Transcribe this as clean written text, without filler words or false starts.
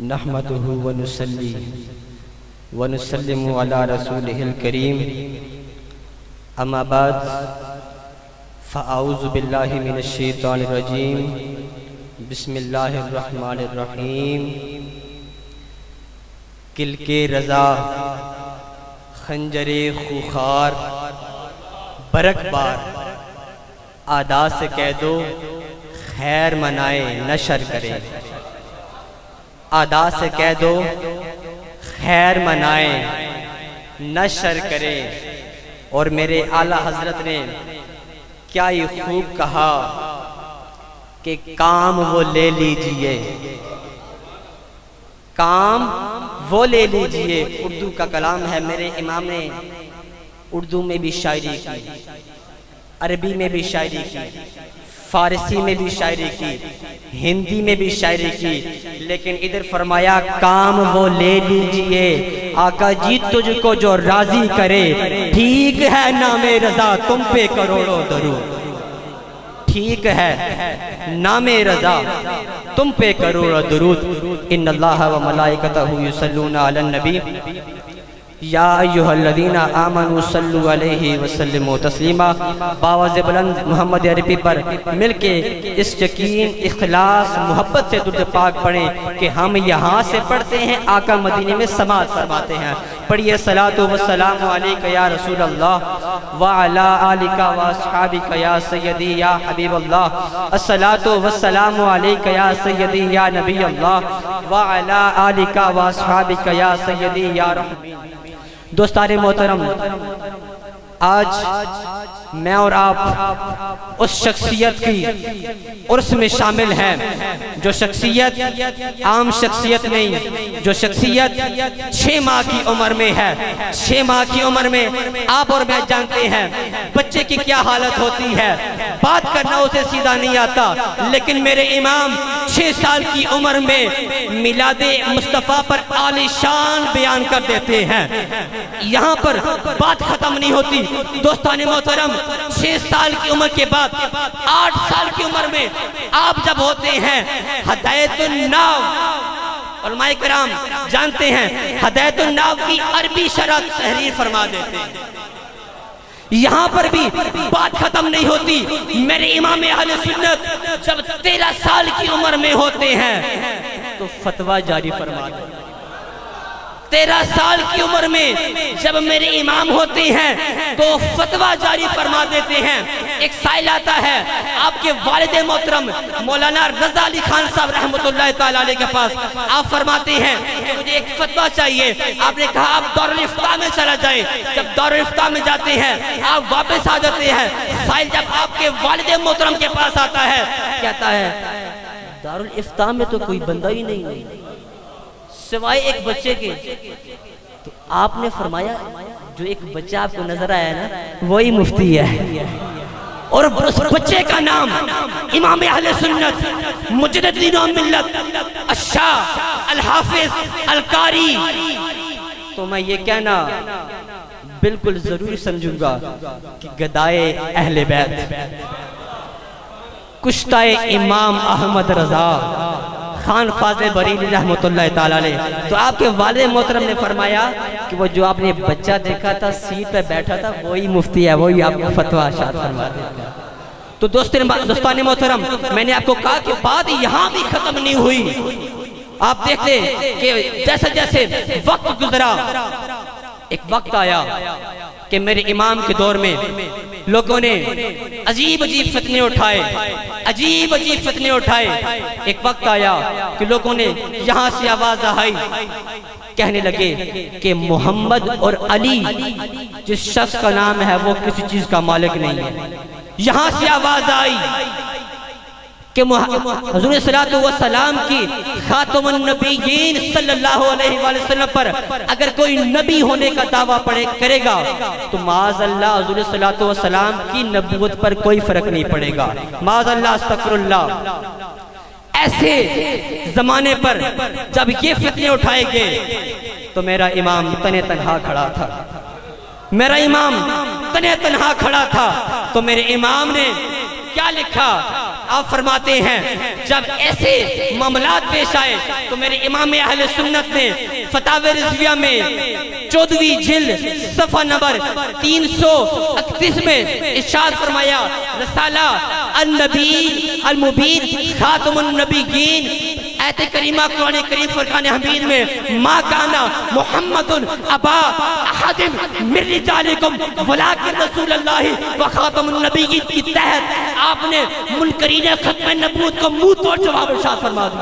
نحمده ونصلي ونسلم على رسوله الكريم اما بعد فاعوذ باللہ من الشیطان الرجیم بسم اللہ الرحمن الرحیم کل کے رضا خنجر خوخار برک بار آدا سے کہہ دو خیر منائے نشر کرے آدا سے کہہ دو خیر منائے نشر کرے اور میرے اعلیٰ حضرت نے کیا یہ خوب کہا کہ کام وہ لے لیجئے کام وہ لے لیجئے اردو کا کلام ہے میرے امام نے اردو میں بھی شاعری کی عربی میں بھی شاعری کی فارسی میں بھی شاعری کی ہندی میں بھی شاعری کی لیکن ادھر فرمایا کام وہ لے لیجئے آقا جی تجھ کو جو راضی کرے ٹھیک ہے نام رضا تم پہ کروڑوں درود ٹھیک ہے نام رضا تم پہ کروڑوں درود ان اللہ و ملائکتہ یصلون علی النبی یا ایہا الذین آمنوا صلو علیہ وسلموا تسلیما باواز بلند محمد عربی پر مل کے اس یقین اخلاص محبت سے درود پاک پڑھیں کہ ہم یہاں سے پڑھتے ہیں آقا مدینے میں سماعت فرماتے ہیں پڑھیے صلاۃ و سلام علیک یا رسول اللہ وعلی آلک و اصحابک یا سیدی یا حبیب اللہ الصلاۃ و سلام علیک یا سیدی یا نبی اللہ وعلی آلک و اصحابک یا سیدی یا رحمین دوستان محترم آج میں اور آپ اس شخصیت کی عرس میں شامل ہیں جو شخصیت عام شخصیت نہیں جو شخصیت 6 ماہ کی عمر میں ہے 6 ماہ کی عمر میں آپ اور میں جانتے ہیں بچے کی کیا حالت ہوتی ہے بات کرنا اسے سیدھا نہیں آتا لیکن میرے امام 6 سال کی عمر میں میلاد مصطفیٰ پر عالی شان بیان کر دیتے ہیں یہاں پر بات ختم نہیں ہوتی دوستان محترم 6 سال کی عمر کے بعد 8 سال کی عمر میں آپ جب ہوتے ہیں ہدایت الناو علماء کرام جانتے ہیں ہدایت الناو کی عربی شرح تحریر فرما دیتے ہیں یہاں پر بھی بات ختم نہیں ہوتی میرے امام اہل سنت جب 13 سال کی عمر میں ہوتے ہیں تو فتویٰ جاری فرما دیتے ہیں 13 سال کی عمر میں جب میرے امام ہوتے ہیں تو فتویٰ جاری فرما دیتے ہیں ایک سائل آتا ہے آپ کے والد محترم مولانا رضا علی خان صاحب رحمت اللہ تعالیٰ علیہ کے پاس آپ فرماتے ہیں کہ مجھے ایک فتویٰ چاہیے آپ نے کہا آپ دارالفتاء میں چلا جائیں جب دارالفتاء میں جاتے ہیں آپ واپس آ جاتے ہیں سائل جب آپ کے والد محترم کے پاس آتا ہے کہتا ہے دارالفتاء میں تو کوئی بندہ ہی نہیں سوائے ایک بچے کے تو آپ نے فرمایا جو ایک بچہ آپ کو نظر آیا نا وہی مفتی ہے اور اس بچے کا نام امام اہل سنت مجدد دین و ملت الشاہ الحافظ القاری تو میں یہ کہنا بالکل ضروری سمجھوں گا کہ گدائے اہل بیت کشتہ امام احمد رضا خان فاضل بریلی رحمت اللہ تعالیٰ علیہ تو آپ کے والد محترم نے فرمایا کہ وہ جو آپ نے بچہ دیکھا تھا سیٹ پہ بیٹھا تھا وہی مفتی ہے وہی آپ کو فتویٰ ارشاد فرما دیتا ہے تو دوستان محترم میں نے آپ کو کہا کہ بات یہاں بھی ختم نہیں ہوئی آپ دیکھتے کہ جیسے جیسے وقت گزرا ایک وقت آیا کہ میرے امام کے دور میں لوگوں نے عجیب عجیب فتنے اٹھائے ایک وقت آیا کہ لوگوں نے یہاں سے آواز آئی کہنے لگے کہ محمد اور علی جس شخص کا نام ہے وہ کسی چیز کا مالک نہیں ہے یہاں سے آواز آئی کہ حضور صلی اللہ علیہ وسلم کی خاتم النبیین صلی اللہ علیہ وسلم پر اگر کوئی نبی ہونے کا دعویٰ کرے گا تو معاذ اللہ حضور صلی اللہ علیہ وسلم کی نبوت پر کوئی فرق نہیں پڑے گا معاذ اللہ استغفر اللہ ایسے زمانے پر جب یہ فتنے اٹھائے گئے تو میرا امام تنہ تنہا کھڑا تھا تو میرے امام نے کیا لکھا آپ فرماتے ہیں جب ایسے معاملات پیش آئے تو میرے امام اہل سنت نے فتاوی رضویہ میں 14ویں جلد صفحہ نمبر 331 میں ارشاد فرمایا رسالہ النبی المبین خاتم النبیین آیت کریمہ قرآن کریم فرقان حمید میں ما کانا محمد ابا احد من رجالکم ولکن رسول اللہ و خاتم النبیین کی تحت آپ نے منکرین ختم نبوت کو منہ توڑ جواب ارشاد فرما دیا۔